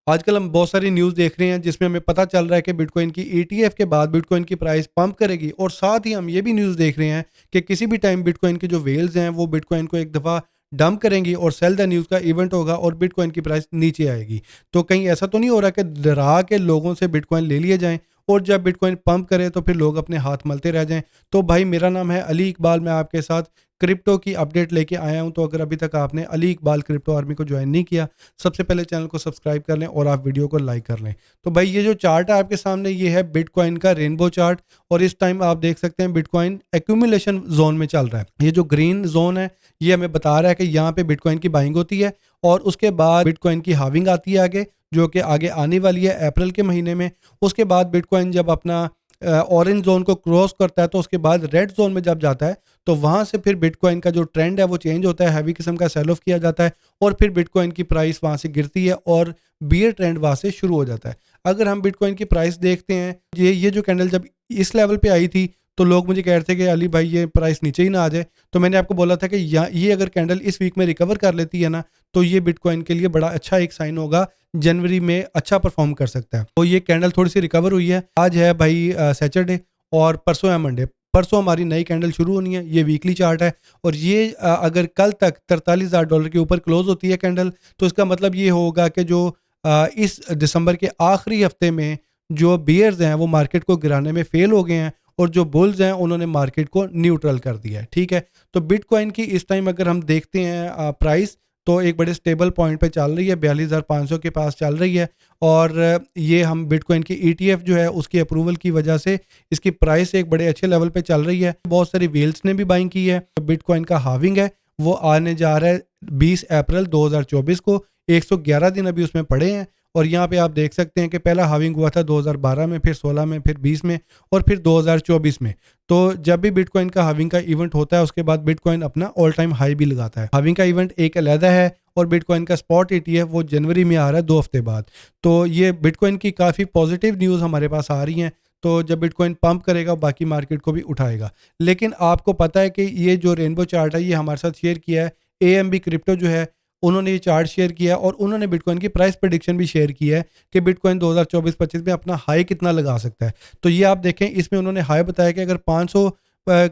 آج کل ہم بہت ساری نیوز دیکھ رہے ہیں جس میں ہمیں پتہ چل رہا ہے کہ بٹ کوائن کی ETF کے بعد بٹ کوائن کی پرائس پمپ کرے گی، اور ساتھ ہی ہم یہ بھی نیوز دیکھ رہے ہیں کہ کسی بھی ٹائم بٹ کوائن کے جو ویلز ہیں وہ بٹ کوائن کو ایک دفعہ ڈمپ کریں گی اور سیل دا نیوز کا ایونٹ ہوگا اور بٹ کوائن کی پرائس نیچے آئے گی۔ تو کہیں ایسا تو نہیں ہو رہا کہ ڈرا کے لوگوں سے بٹ کوائن لے لیے جائیں اور جب بٹ کوائن پمپ کرے تو پھر لوگ اپنے ہاتھ ملتے رہ جائیں؟ تو بھائی میرا نام ہے علی اقبال، میں آپ کے ساتھ کرپٹو کی اپڈیٹ لے کے آیا ہوں۔ تو اگر ابھی تک آپ نے علی اقبال کرپٹو آرمی کو جوائن نہیں کیا، سب سے پہلے چینل کو سبسکرائب کر لیں اور آپ ویڈیو کو لائک کر لیں۔ تو بھائی یہ جو چارٹ ہے آپ کے سامنے، یہ ہے بٹ کوائن کا رینبو چارٹ، اور اس ٹائم آپ دیکھ سکتے ہیں بٹ کوائن ایکومولیشن زون میں چل رہا ہے۔ یہ جو گرین زون ہے یہ ہمیں بتا رہا ہے کہ یہاں پہ بٹ کوائن کی بائنگ ہوتی ہے، اور اس کے بعد بٹ کوائن کی ہاونگ آتی ہے آگے، جو کہ آگے آنے والی ہے اپریل کے مہینے میں۔ اس کے بعد بٹ کوائن جب اپنا اورنج زون کو کراس کرتا ہے تو اس کے بعد ریڈ زون میں جب جاتا ہے تو وہاں سے پھر بٹ کوائن کا جو ٹرینڈ ہے وہ چینج ہوتا ہے، ہیوی قسم کا سیل آف کیا جاتا ہے، اور پھر بٹ کوائن کی پرائس وہاں سے گرتی ہے اور بیئر ٹرینڈ وہاں سے شروع ہو جاتا ہے۔ اگر ہم بٹ کوائن کی پرائس دیکھتے ہیں، یہ جو کینڈل جب اس لیول پہ آئی تھی تو لوگ مجھے کہہ رہے تھے کہ علی بھائی یہ پرائس نیچے ہی نہ آ جائے، تو میں نے آپ کو بولا تھا کہ یہ اگر کینڈل اس ویک میں ریکور کر لیتی ہے نا تو یہ بٹ کوائن کے لیے بڑا اچھا ایک سائن ہوگا، جنوری میں اچھا پرفارم کر سکتا ہے۔ تو یہ کینڈل تھوڑی سی ریکور ہوئی ہے۔ آج ہے بھائی سیچرڈے اور پرسوں ہے منڈے، پرسوں ہماری نئی کینڈل شروع ہونی ہے۔ یہ ویکلی چارٹ ہے، اور یہ اگر کل تک $43,000 کے اوپر کلوز ہوتی ہے کینڈل تو اس کا مطلب یہ ہوگا کہ جو اس دسمبر کے آخری ہفتے میں جو بیئرز ہیں وہ مارکیٹ کو گرانے میں فیل ہو گئے ہیں، اور جو بلز ہیں انہوں نے مارکیٹ کو نیوٹرل کر دیا ہے، ٹھیک ہے۔ تو بٹ کوائن کی اس ٹائم اگر ہم دیکھتے ہیں پرائس تو ایک بڑے سٹیبل پوائنٹ پہ چل رہی ہے، 42,500 کے پاس چل رہی ہے، اور یہ ہم بٹ کوائن کی ETF جو ہے اس کی اپروول کی وجہ سے اس کی پرائس ایک بڑے اچھے لیول پہ چل رہی ہے۔ بہت ساری ویلز نے بھی بائنگ کی ہے۔ بٹ کوائن کا ہاونگ ہے وہ آنے جا رہا ہے 20 اپریل 2024 کو، 111 دن ابھی اس میں پڑے ہیں، اور یہاں پہ آپ دیکھ سکتے ہیں کہ پہلا ہاونگ ہوا تھا 2012 میں، پھر 16 میں، پھر 20 میں، اور پھر 2024 میں۔ تو جب بھی بٹ کوائن کا ہاونگ کا ایونٹ ہوتا ہے اس کے بعد بٹ کوائن اپنا آل ٹائم ہائی بھی لگاتا ہے۔ ہاونگ کا ایونٹ ایک علیحدہ ہے، اور بٹ کوائن کا اسپاٹ ETF وہ جنوری میں آ رہا ہے 2 ہفتے بعد۔ تو یہ بٹ کوائن کی کافی پازیٹیو نیوز ہمارے پاس آ رہی ہیں۔ تو جب بٹ کوائن پمپ کرے گا باقی مارکیٹ کو بھی اٹھائے گا۔ لیکن آپ کو پتہ ہے کہ یہ جو رینبو چارٹ ہے یہ ہمارے ساتھ شیئر کیا ہے AMB کرپٹو جو ہے، انہوں نے یہ چارٹ شیئر کیا اور انہوں نے بٹ کوائن کی پرائس پریڈکشن بھی شیئر کی ہے کہ بٹ کوائن 2024-25 میں اپنا ہائی کتنا لگا سکتا ہے۔ تو یہ آپ دیکھیں، اس میں انہوں نے ہائی بتایا کہ اگر 500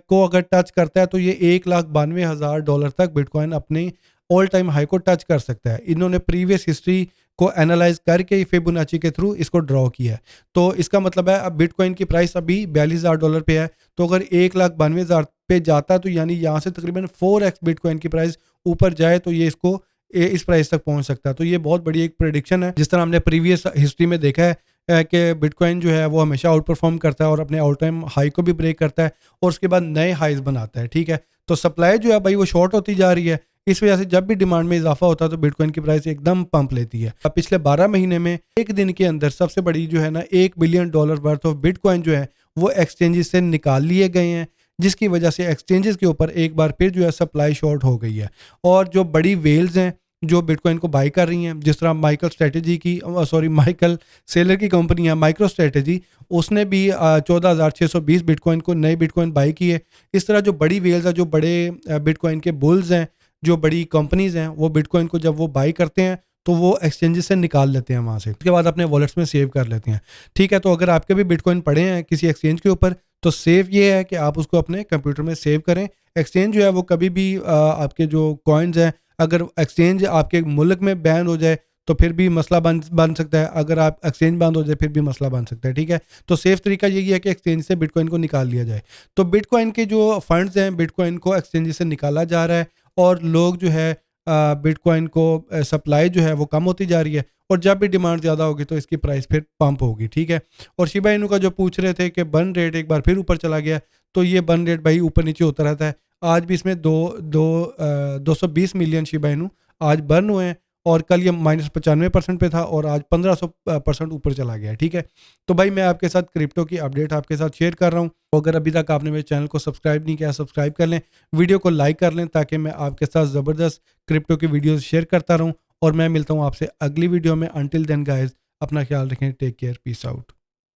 کو اگر ٹچ کرتا ہے تو یہ $1,92,000 تک بٹ کوائن اپنی آل ٹائم ہائی کو ٹچ کر سکتا ہے۔ انہوں نے پریویس ہسٹری کو اینالائز کر کے فیبوناچی کے تھرو اس کو ڈرا کیا ہے۔ تو اس کا مطلب ہے اب بٹ کوائن کی پرائس ابھی $42,000 پہ ہے، تو اگر 1,92,000 پہ جاتا تو یعنی یہاں سے تقریباً 4x بٹ کوائن کی پرائس اوپر جائے تو یہ اس پرائس تک پہنچ سکتا ہے۔ تو یہ بہت بڑی ایک پریڈکشن ہے، جس طرح ہم نے پریویس ہسٹری میں دیکھا ہے کہ بٹ کوائن جو ہے وہ ہمیشہ آؤٹ پرفارم کرتا ہے اور اپنے آل ٹائم ہائی کو بھی بریک کرتا ہے اور اس کے بعد نئے ہائیز بناتا ہے، ٹھیک ہے۔ تو سپلائی جو ہے بھائی وہ شارٹ ہوتی جا رہی ہے، اس وجہ سے جب بھی ڈیمانڈ میں اضافہ ہوتا ہے تو بٹ کوائن کی پرائس ایک دم پمپ لیتی ہے۔ پچھلے 12 مہینے میں ایک دن کے اندر سب سے بڑی جو ہے نا $1 billion worth of but coin جو ہے وہ ایکسچینجز سے نکال لیے گئے ہیں، جس کی وجہ سے ایکسچینجز کے اوپر ایک بار پھر جو ہے سپلائی شارٹ ہو گئی ہے۔ اور جو بڑی ویلز ہیں جو بٹ کوائن کو بائی کر رہی ہیں، جس طرح مائیکل سیلر کی کمپنی ہے مائکرو اسٹریٹجی، اس نے بھی 14,620 بٹ کوائن کو نئے بٹ کوائن بائی کیے۔ اس طرح جو بڑی ویلز ہیں، جو بڑے بٹ کوائن کے بلز ہیں، جو بڑی کمپنیز ہیں، وہ بٹ کوائن کو جب وہ بائی کرتے ہیں تو وہ ایکسچینجز سے نکال لیتے ہیں وہاں سے، اس کے بعد اپنے والیٹس میں سیو کر لیتے ہیں، ٹھیک ہے۔ تو اگر آپ کے بھی بٹ کوائن پڑے ہیں کسی ایکسچینج کے اوپر تو سیو یہ ہے کہ آپ اس کو اپنے کمپیوٹر میں سیو کریں۔ ایکسچینج جو ہے وہ کبھی بھی آپ کے جو کوائنز ہیں، اگر ایکسچینج آپ کے ملک میں بین ہو جائے تو پھر بھی مسئلہ بن سکتا ہے، اگر آپ ایکسچینج بند ہو جائے پھر بھی مسئلہ بن سکتا ہے، ٹھیک ہے۔ تو سیف طریقہ یہی ہے کہ ایکسچینج سے بٹ کوائن کو نکال لیا جائے۔ تو بٹ کوائن کے جو فنڈز ہیں بٹ کوائن کو ایکسچینج سے نکالا جا رہا ہے، اور لوگ جو ہے بٹ کوائن کو سپلائی جو ہے وہ کم ہوتی جا رہی ہے، اور جب بھی ڈیمانڈ زیادہ ہوگی تو اس کی پرائس پھر پمپ ہوگی، ٹھیک ہے۔ اور شیبا اینو کا جو پوچھ رہے تھے کہ برن ریٹ ایک بار پھر اوپر چلا گیا، تو یہ برن ریٹ بھائی اوپر نیچے ہوتا رہتا ہے۔ آج بھی اس میں 220 ملین شیبا اینو آج برن ہوئے ہیں، اور کل یہ -95% پہ تھا اور آج 1500% اوپر چلا گیا ہے، ٹھیک ہے۔ تو بھائی میں آپ کے ساتھ کرپٹو کی اپڈیٹ آپ کے ساتھ شیئر کر رہا ہوں۔ اگر ابھی تک آپ نے میرے چینل کو سبسکرائب نہیں کیا سبسکرائب کر لیں، ویڈیو کو لائک کر لیں تاکہ میں آپ کے ساتھ زبردست کرپٹو کی ویڈیوز شیئر کرتا رہوں، اور میں ملتا ہوں آپ سے اگلی ویڈیو میں۔ انٹل دین گائز، اپنا خیال رکھیں، ٹیک کیئر، پیس آؤٹ۔